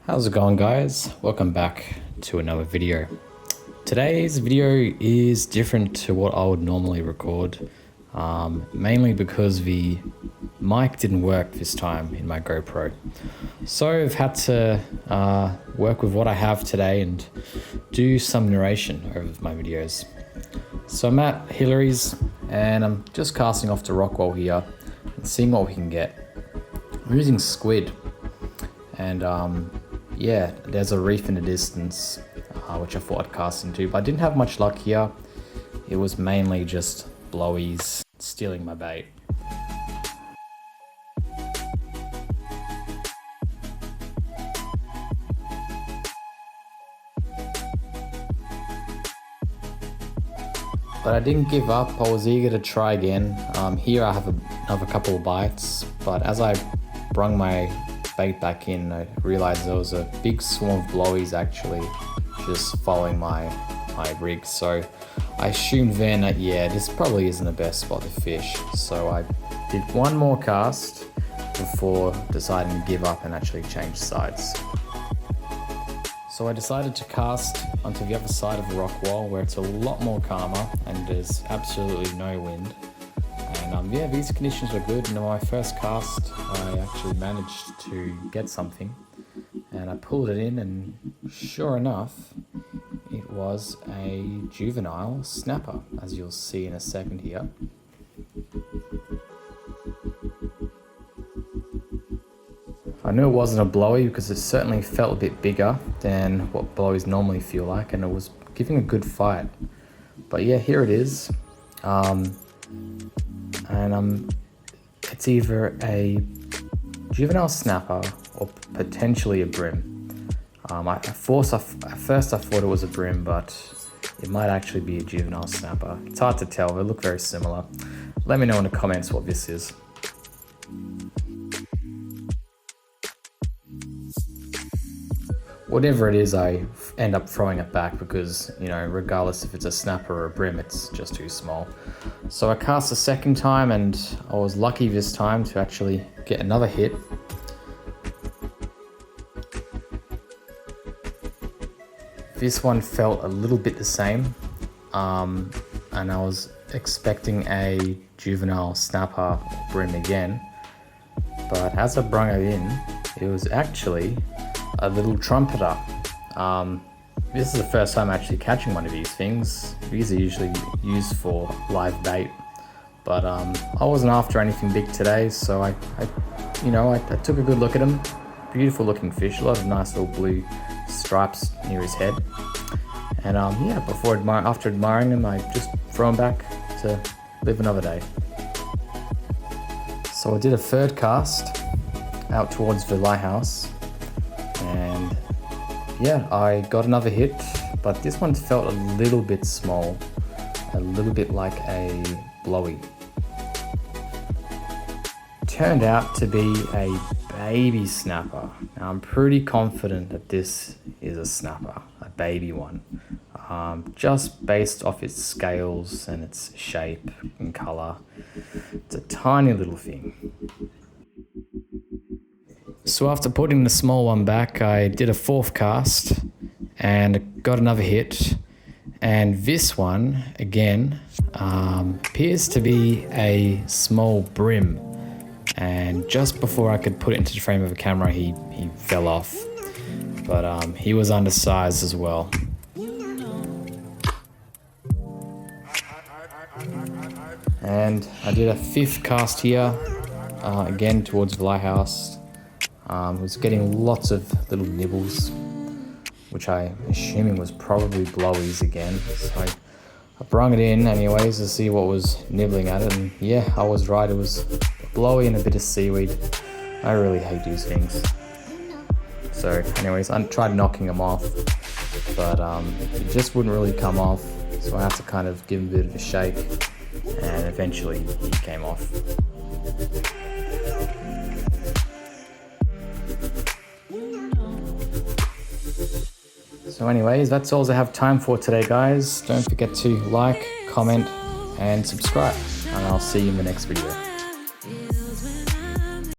How's it going, guys? Welcome back to another video. Today's video is different to what I would normally record, mainly because the mic didn't work this time in my GoPro. So I've had to work with what I have today and do some narration over my videos. So I'm at Hillary's and I'm just casting off to Rockwall here and seeing what we can get. I'm using squid and yeah, there's a reef in the distance, which I thought I'd cast into, but I didn't have much luck here. It was mainly just blowies stealing my bait. But I didn't give up, I was eager to try again. Here I have another couple of bites, but as I brung my bait back in, I realized there was a big swarm of blowies actually just following my rig. So I assumed then that, yeah, this probably isn't the best spot to fish. So I did one more cast before deciding to give up and actually change sides. So I decided to cast onto the other side of the Rockwall where it's a lot more calmer and there's absolutely no wind. And yeah, these conditions were good. And on my first cast, I actually managed to get something and I pulled it in, and sure enough, it was a juvenile snapper, as you'll see in a second here. I knew it wasn't a blowy because it certainly felt a bit bigger than what blowies normally feel like, and it was giving a good fight. But yeah, here it is. It's either a juvenile snapper or potentially a brim. At first I thought it was a brim, but it might actually be a juvenile snapper. It's hard to tell, they look very similar. Let me know in the comments what this is. Whatever it is, I end up throwing it back because, you know, regardless if it's a snapper or a brim, it's just too small. So I cast a second time and I was lucky this time to actually get another hit. This one felt a little bit the same, and I was expecting a juvenile snapper or brim again, but as I brung it in, it was actually a little trumpeter. This is the first time actually catching one of these things. These are usually used for live bait, but I wasn't after anything big today, so I took a good look at him. Beautiful looking fish, a lot of nice little blue stripes near his head. And yeah, after admiring him, I just throw him back to live another day. So I did a third cast out towards the lighthouse, and yeah, I got another hit, but this one felt a little bit small, a little bit like a blowy. Turned out to be a baby snapper. Now I'm pretty confident that this is a snapper, a baby one, just based off its scales and its shape and color. It's a tiny little thing. So after putting the small one back, I did a fourth cast and got another hit. And this one, again, appears to be a small brim. And just before I could put it into the frame of the camera, he fell off. But he was undersized as well. And I did a fifth cast here, again towards the lighthouse. Was getting lots of little nibbles, which I'm assuming was probably blowies again. So I brung it in anyways to see what was nibbling at it, and yeah, I was right, it was a blowy and a bit of seaweed. I really hate these things. So anyways, I tried knocking them off, but it just wouldn't really come off, so I had to kind of give him a bit of a shake, and eventually he came off. So anyways, that's all I have time for today, guys. Don't forget to like, comment, and subscribe. And I'll see you in the next video.